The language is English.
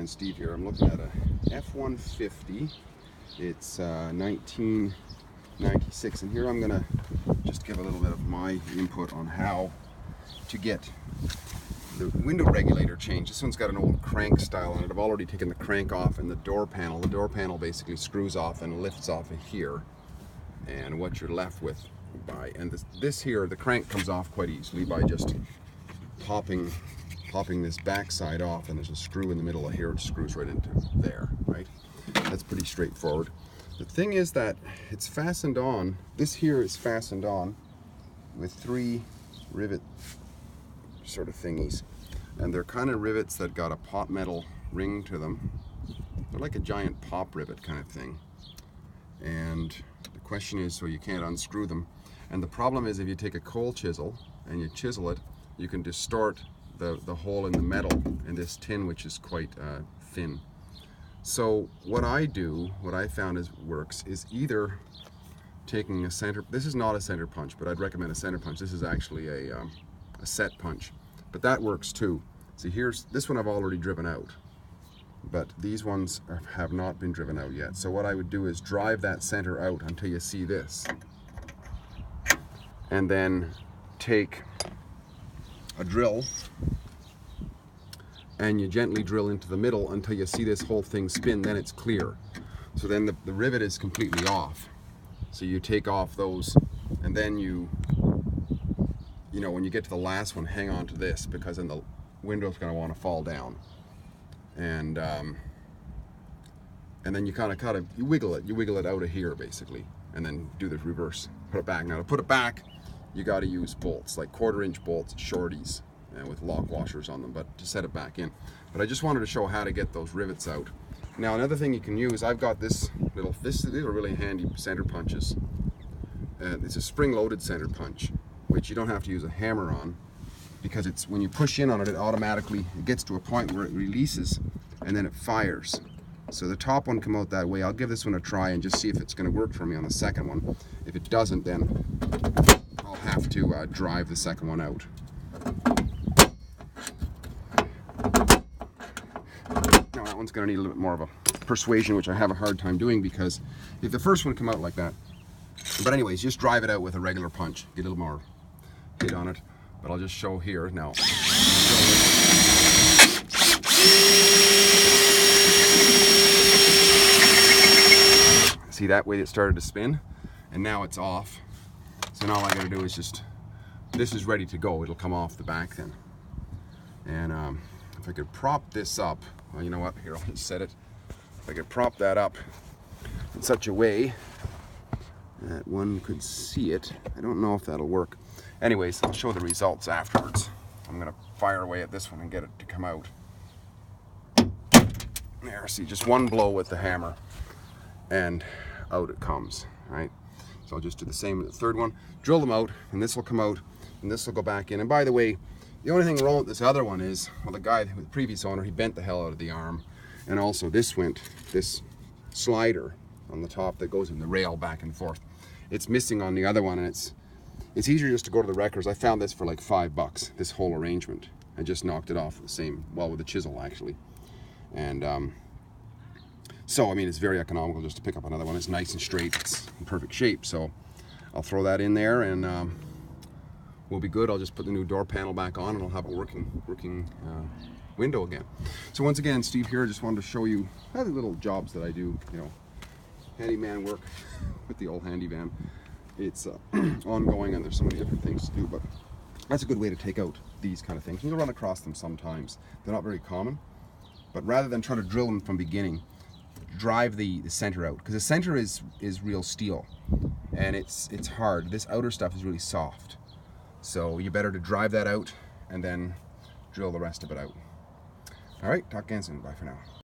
Handyman Steve here. I'm looking at a F150. It's 1996, and here I'm going to just give a little bit of my input on how to get the window regulator changed. This one's got an old crank style on it. I've already taken the crank off and the door panel. The door panel basically screws off and lifts off of here, and what you're left with and this here, the crank comes off quite easily by just popping this back side off, and there's a screw in the middle of here. It screws right into there, right? That's pretty straightforward. The thing is that it's fastened on. This here is fastened on with 3 rivet sort of thingies, and they're kind of rivets that got a pot metal ring to them. They're like a giant pop rivet kind of thing, and the question is, so you can't unscrew them. And the problem is, if you take a coal chisel and you chisel it, you can distort the hole in the metal in this tin, which is quite thin. So what I found works is either taking a center, this is not a center punch, but I'd recommend a center punch. This is actually a set punch, but that works too. See, here's this one I've already driven out, but these ones have not been driven out yet. So what I would do is drive that center out until you see this, and then take a drill and you gently drill into the middle until you see this whole thing spin. Then it's clear. So then the rivet is completely off. So you take off those, and then you know, when you get to the last one, hang on to this, because then the window's going to want to fall down. And then you kind of you wiggle it out of here basically, and then do the reverse. Put it back. Now to put it back, you got to use bolts, like 1/4-inch bolts, shorties, with lock washers on them, but to set it back in. But I just wanted to show how to get those rivets out. Now another thing you can use, I've got these are really handy center punches. It's a spring-loaded center punch, which you don't have to use a hammer on, because it's when you push in on it, it gets to a point where it releases and then it fires. So the top one come out that way. I'll give this one a try and just see if it's going to work for me on the second one. If it doesn't, then I'll have to drive the second one out. Now that one's going to need a little bit more of a persuasion, which I have a hard time doing, because if the first one come out like that. But anyways, just drive it out with a regular punch. Get a little more hit on it. But I'll just show here now. See that way it started to spin, and now it's off. So now all I got to do is this is ready to go. It'll come off the back then. And if I could prop this up, well, you know what? Here, I'll just set it. If I could prop that up in such a way that one could see it. I don't know if that'll work. Anyways, I'll show the results afterwards. I'm gonna fire away at this one and get it to come out. There, see, just one blow with the hammer, and out it comes, right? So I'll just do the same with the third one. Drill them out, and this will come out, and this will go back in. And by the way, the only thing wrong with this other one is, well, the guy with the previous owner, he bent the hell out of the arm, and also this slider on the top that goes in the rail back and forth. It's missing on the other one, and it's easier just to go to the wreckers. I found this for like $5, this whole arrangement. I just knocked it off with a chisel actually. And so, I mean, it's very economical just to pick up another one. It's nice and straight, it's in perfect shape. So I'll throw that in there, and we'll be good. I'll just put the new door panel back on, and I'll have a working window again. So once again, Steve here. Just wanted to show you the little jobs that I do, you know, handyman work with the old handy van. It's ongoing, and there's so many different things to do, but that's a good way to take out these kind of things. You'll run across them sometimes. They're not very common, but rather than trying to drill them from beginning, drive the center out, because the center is real steel, and it's hard. This outer stuff is really soft, so you better to drive that out and then drill the rest of it out. All right, talk again soon. Bye for now.